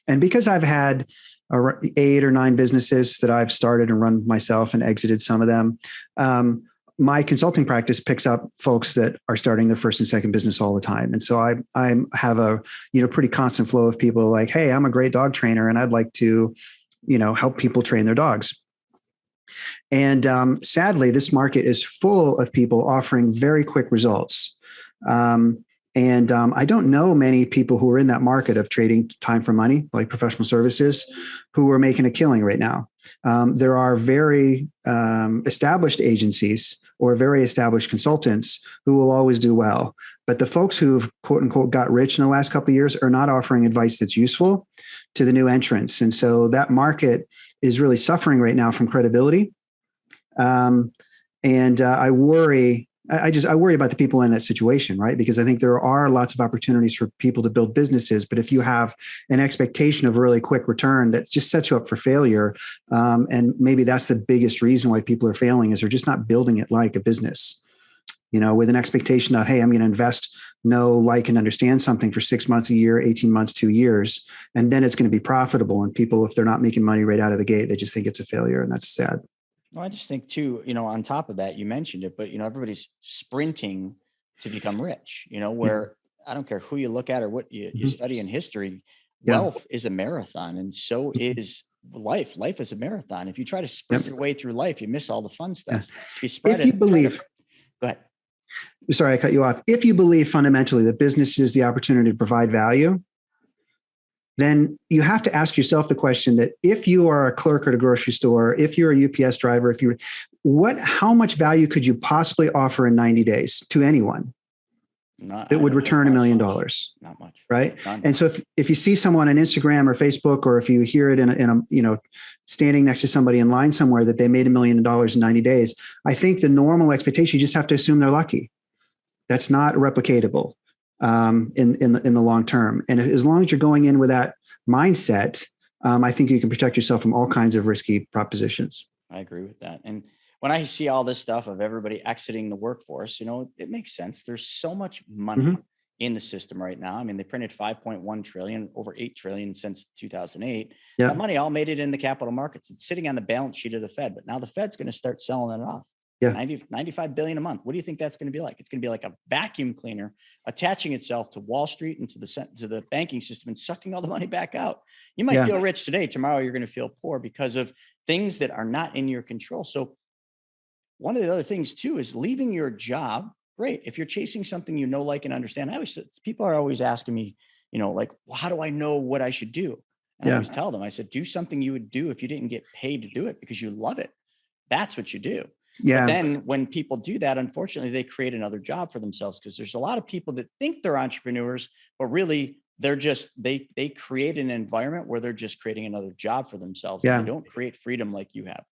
And because I've had 8 or 9 businesses that I've started and run myself and exited some of them, my consulting practice picks up folks that are starting their first and second business all the time. And so I have a, pretty constant flow of people like, hey, I'm a great dog trainer and I'd like to, help people train their dogs. And sadly, this market is full of people offering very quick results. I don't know many people who are in that market of trading time for money, like professional services, who are making a killing right now. There are very established agencies or very established consultants who will always do well. But the folks who've, quote unquote, got rich in the last couple of years are not offering advice that's useful to the new entrants. And so that market is really suffering right now from credibility. I worry. I worry about the people in that situation, right? Because I think there are lots of opportunities for people to build businesses, but if you have an expectation of a really quick return, that just sets you up for failure. And maybe that's the biggest reason why people are failing, is they're just not building it like a business, with an expectation of, hey, I'm going to invest, know, like, and understand something for 6 months, a year, 18 months, 2 years, and then it's going to be profitable. And people, if they're not making money right out of the gate, they just think it's a failure, and that's sad. Well, I just think too, on top of that, you mentioned it, but everybody's sprinting to become rich, where I don't care who you look at or what you study in history, wealth is a marathon. And so is life. Life is a marathon. If you try to sprint your way through life, you miss all the fun stuff. If you spread if you believe, go ahead. Sorry, I cut you off. If you believe fundamentally that business is the opportunity to provide value, then you have to ask yourself the question that if you are a clerk at a grocery store, if you're a UPS driver, how much value could you possibly offer in 90 days to anyone that would return $1 million? Not much. Right. And so if you see someone on Instagram or Facebook, or if you hear it in a standing next to somebody in line somewhere that they made $1 million in 90 days, I think the normal expectation, you just have to assume they're lucky. That's not replicatable in the long term. And as long as you're going in with that mindset, I think you can protect yourself from all kinds of risky propositions. I agree with that. And when I see all this stuff of everybody exiting the workforce, it makes sense. There's so much money in the system right now. I mean, they printed 5.1 trillion, over 8 trillion since 2008. Yeah. That money all made it in the capital markets. It's sitting on the balance sheet of the Fed, but now the Fed's going to start selling it off. Yeah. 95 billion a month. What do you think that's going to be like? It's going to be like a vacuum cleaner attaching itself to Wall Street and to the banking system and sucking all the money back out. You might feel rich today. Tomorrow, you're going to feel poor because of things that are not in your control. So one of the other things too is leaving your job. Great. If you're chasing something, like, and understand, people are always asking me, like, well, how do I know what I should do? And I always tell them, I said, do something you would do if you didn't get paid to do it because you love it. That's what you do. Yeah. But then when people do that, unfortunately, they create another job for themselves, because there's a lot of people that think they're entrepreneurs, but really they're just, they create an environment where they're just creating another job for themselves. Yeah. And they don't create freedom like you have.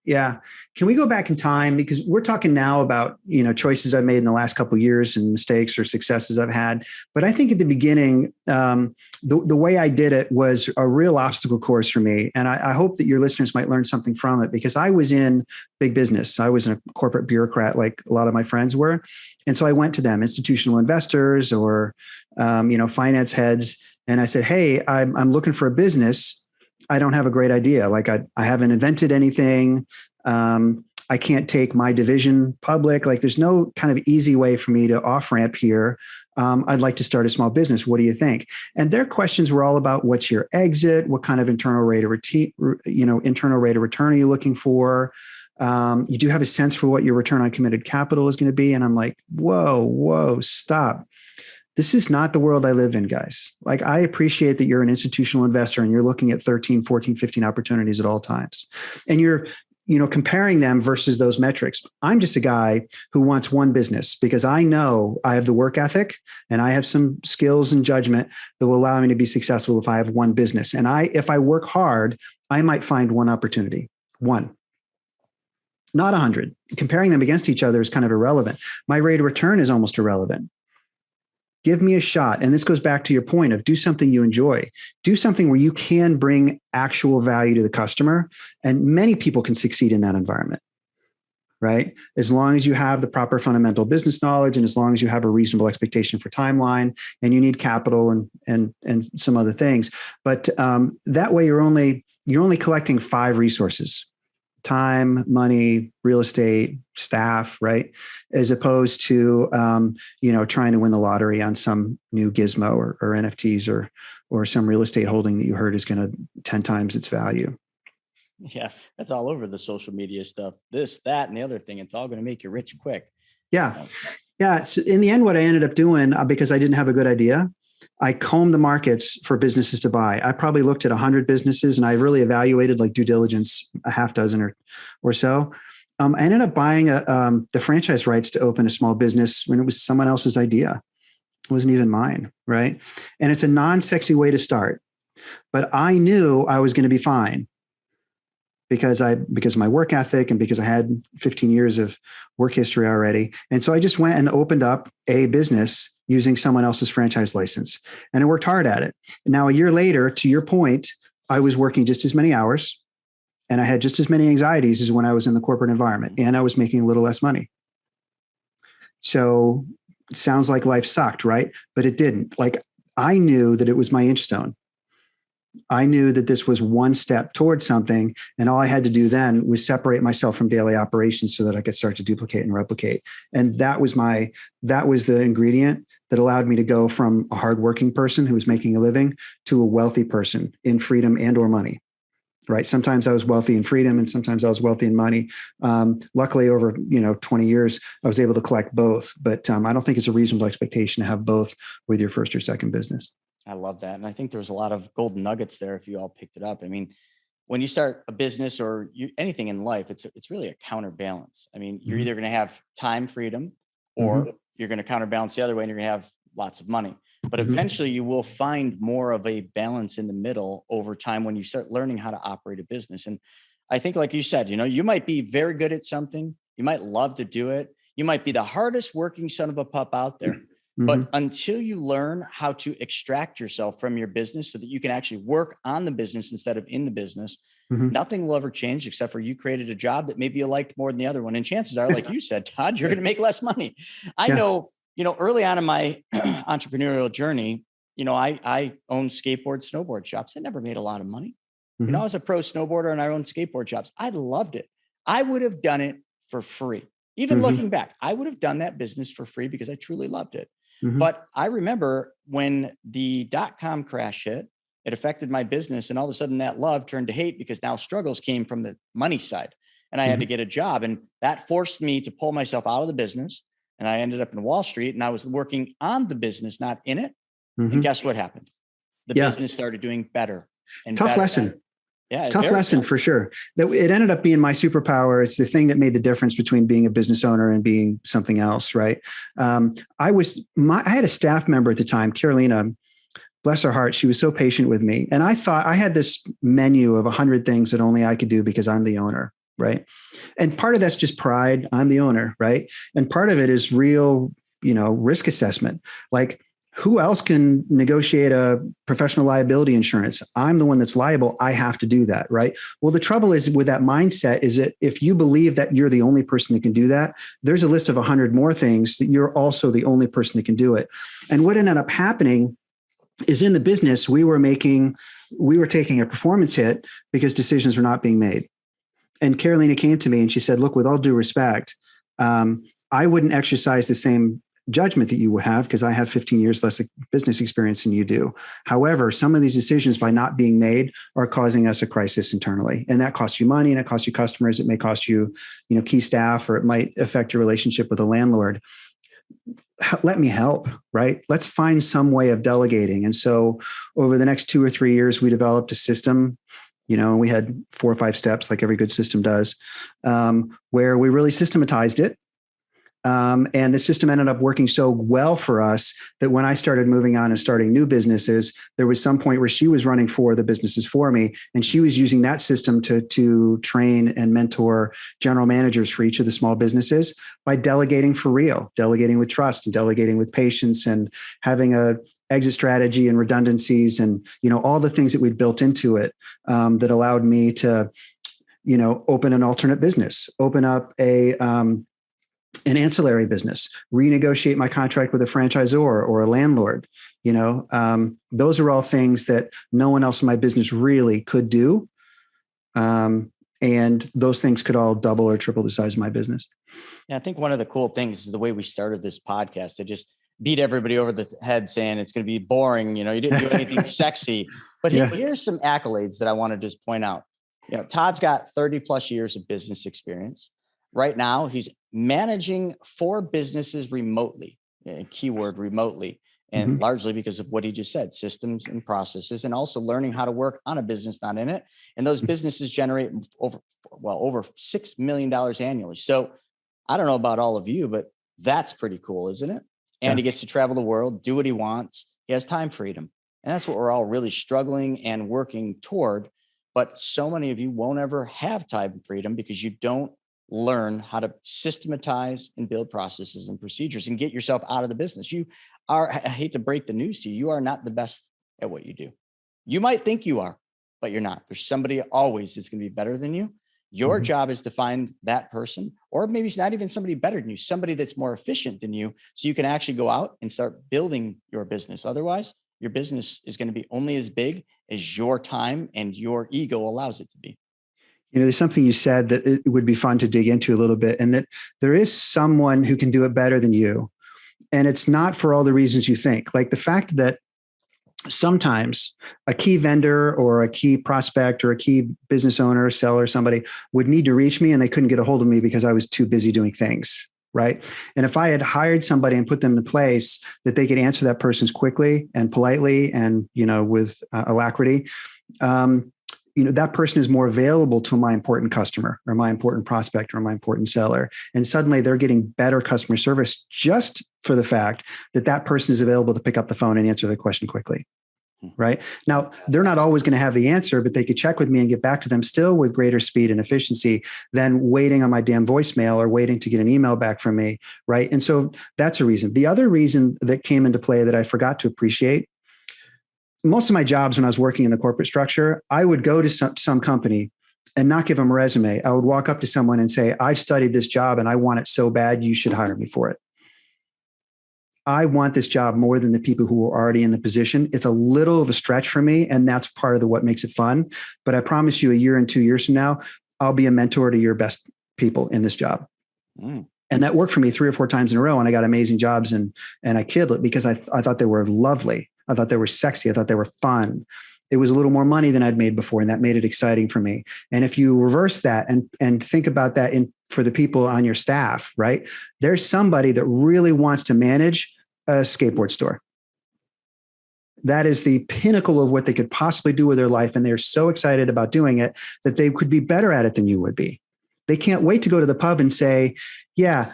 Yeah. Can we go back in time? Because we're talking now about, choices I've made in the last couple of years and mistakes or successes I've had. But I think at the beginning, the way I did it was a real obstacle course for me. And I hope that your listeners might learn something from it, because I was in big business. I was a corporate bureaucrat like a lot of my friends were. And so I went to them, institutional investors or, finance heads. And I said, hey, I'm looking for a business. I don't have a great idea. Like I haven't invented anything. I can't take my division public. Like there's no kind of easy way for me to off ramp here. I'd like to start a small business. What do you think? And their questions were all about what's your exit? What kind of internal rate of return are you looking for? You do have a sense for what your return on committed capital is going to be. And I'm like, whoa, stop. This is not the world I live in, guys. Like, I appreciate that you're an institutional investor and you're looking at 13, 14, 15 opportunities at all times. And you're, comparing them versus those metrics. I'm just a guy who wants one business because I know I have the work ethic and I have some skills and judgment that will allow me to be successful if I have one business. And if I work hard, I might find one opportunity, one. Not 100. Comparing them against each other is kind of irrelevant. My rate of return is almost irrelevant. Give me a shot. And this goes back to your point of do something you enjoy. Do something where you can bring actual value to the customer. And many people can succeed in that environment. right? As long as you have the proper fundamental business knowledge, and as long as you have a reasonable expectation for timeline, and you need capital and some other things. But that way, you're only collecting 5 resources: time, money, real estate, staff, right? As opposed to trying to win the lottery on some new gizmo or NFTs or some real estate holding that you heard is going to 10 times its value. Yeah, that's all over the social media stuff. This, that, and the other thing. It's all going to make you rich quick. Yeah. Yeah. So in the end, what I ended up doing, because I didn't have a good idea, I combed the markets for businesses to buy. I probably looked at 100 businesses, and I really evaluated, like due diligence, a half dozen or so. I ended up buying the franchise rights to open a small business when it was someone else's idea. It wasn't even mine, right? And it's a non-sexy way to start. But I knew I was going to be fine because of my work ethic and because I had 15 years of work history already. And so I just went and opened up a business using someone else's franchise license. And I worked hard at it. Now, a year later, to your point, I was working just as many hours, and I had just as many anxieties as when I was in the corporate environment, and I was making a little less money. So it sounds like life sucked, right? But it didn't. Like, I knew that it was my inchstone. I knew that this was one step towards something, and all I had to do then was separate myself from daily operations so that I could start to duplicate and replicate. And that was the ingredient that allowed me to go from a hardworking person who was making a living to a wealthy person in freedom and or money. Right. Sometimes I was wealthy in freedom, and sometimes I was wealthy in money. Luckily, over 20 years, I was able to collect both. But I don't think it's a reasonable expectation to have both with your first or second business. I love that. And I think there's a lot of golden nuggets there if you all picked it up. I mean, when you start a business or anything in life, it's really a counterbalance. I mean, you're either going to have time freedom, or you're going to counterbalance the other way, and you're going to have lots of money. But eventually you will find more of a balance in the middle over time when you start learning how to operate a business. And I think, like you said, you might be very good at something. You might love to do it. You might be the hardest working son of a pup out there. But until you learn how to extract yourself from your business so that you can actually work on the business instead of in the business, nothing will ever change, except for you created a job that maybe you liked more than the other one. And chances are, like you said, Todd, you're going to make less money. I know, early on in my entrepreneurial journey, I owned skateboard, snowboard shops. I never made a lot of money. I was a pro snowboarder and I owned skateboard shops. I loved it. I would have done it for free. Even looking back, I would have done that business for free because I truly loved it. But I remember when the .com crash hit, it affected my business. And all of a sudden that love turned to hate because now struggles came from the money side, and I had to get a job. And that forced me to pull myself out of the business. And I ended up in Wall Street, and I was working on the business, not in it. And guess what happened? The business started doing better. And tough better. lesson. Yeah, tough lesson for sure. That it ended up being my superpower. It's the thing that made the difference between being a business owner and being something else, right? I had a staff member at the time, Carolina, bless her heart. She was so patient with me. And I thought I had this menu of 100 things that only I could do because I'm the owner, right? And part of that's just pride. I'm the owner, right? And part of it is real, risk assessment. Like, who else can negotiate a professional liability insurance? I'm the one that's liable. I have to do that, right? Well, the trouble is with that mindset is that if you believe that you're the only person that can do that, there's a list of 100 more things that you're also the only person that can do it. And what ended up happening is in the business, we were taking a performance hit because decisions were not being made. And Carolina came to me and she said, look, with all due respect, I wouldn't exercise the same judgment that you would have because I have 15 years less business experience than you do. However, some of these decisions by not being made are causing us a crisis internally. And that costs you money, and it costs you customers. It may cost you, key staff, or it might affect your relationship with a landlord. Let me help, right? Let's find some way of delegating. And so over the next 2 or 3 years, we developed a system. We had 4 or 5 steps, like every good system does, where we really systematized it. And the system ended up working so well for us that when I started moving on and starting new businesses, there was some point where she was running 4 of the businesses for me. And she was using that system to train and mentor general managers for each of the small businesses by delegating for real, delegating with trust and delegating with patience and having a exit strategy and redundancies and, all the things that we'd built into it that allowed me to open an alternate business, open up an ancillary business, renegotiate my contract with a franchisor or a landlord. Those are all things that no one else in my business really could do. And those things could all double or triple the size of my business. Yeah, I think one of the cool things is the way we started this podcast. I just beat everybody over the head saying it's going to be boring. You didn't do anything sexy. But here's some accolades that I want to just point out. Todd's got 30 plus years of business experience. Right now, he's managing 4 businesses remotely, keyword remotely, and largely because of what he just said, systems and processes, and also learning how to work on a business, not in it. And those businesses generate over $6 million annually. So I don't know about all of you, but that's pretty cool, isn't it? And he gets to travel the world, do what he wants. He has time freedom. And that's what we're all really struggling and working toward. But so many of you won't ever have time freedom because you don't learn how to systematize and build processes and procedures and get yourself out of the business. I hate to break the news to you, you are not the best at what you do. You might think you are, but you're not. There's somebody always that's going to be better than you. Your job is to find that person, or maybe it's not even somebody better than you, somebody that's more efficient than you, so you can actually go out and start building your business. Otherwise, your business is going to be only as big as your time and your ego allows it to be. There's something you said that it would be fun to dig into a little bit, and that there is someone who can do it better than you. And it's not for all the reasons you think. Like the fact that sometimes a key vendor or a key prospect or a key business owner, seller, somebody would need to reach me and they couldn't get a hold of me because I was too busy doing things. Right. And if I had hired somebody and put them in place that they could answer that person's quickly and politely and, with alacrity, that person is more available to my important customer or my important prospect or my important seller. And suddenly they're getting better customer service just for the fact that that person is available to pick up the phone and answer the question quickly. Right. Now, they're not always going to have the answer, but they could check with me and get back to them still with greater speed and efficiency than waiting on my damn voicemail or waiting to get an email back from me. Right. And so that's a reason. The other reason that came into play that I forgot to appreciate, most of my jobs when I was working in the corporate structure, I would go to some company and not give them a resume. I would walk up to someone and say, I've studied this job and I want it so bad, you should hire me for it. I want this job more than the people who are already in the position. It's a little of a stretch for me, and that's part of what makes it fun. But I promise you, a year and 2 years from now, I'll be a mentor to your best people in this job. And that worked for me 3 or 4 times in a row. And I got amazing jobs and I killed it because I thought they were lovely. I thought they were sexy. I thought they were fun. It was a little more money than I'd made before, and that made it exciting for me. And if you reverse that and think about that for the people on your staff, right? There's somebody that really wants to manage a skateboard store. That is the pinnacle of what they could possibly do with their life. And they're so excited about doing it that they could be better at it than you would be. They can't wait to go to the pub and say, yeah,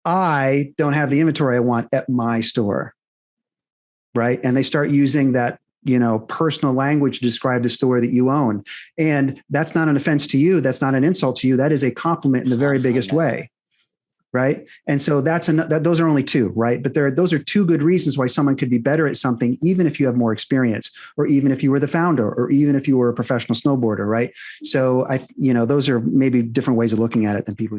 I don't have the inventory I want at my store. Right. And they start using that, personal language to describe the store that you own. And that's not an offense to you. That's not an insult to you. That is a compliment in the very biggest way. Right. And so those are only 2, right? But those are 2 good reasons why someone could be better at something, even if you have more experience, or even if you were the founder, or even if you were a professional snowboarder. Right. So those are maybe different ways of looking at it than people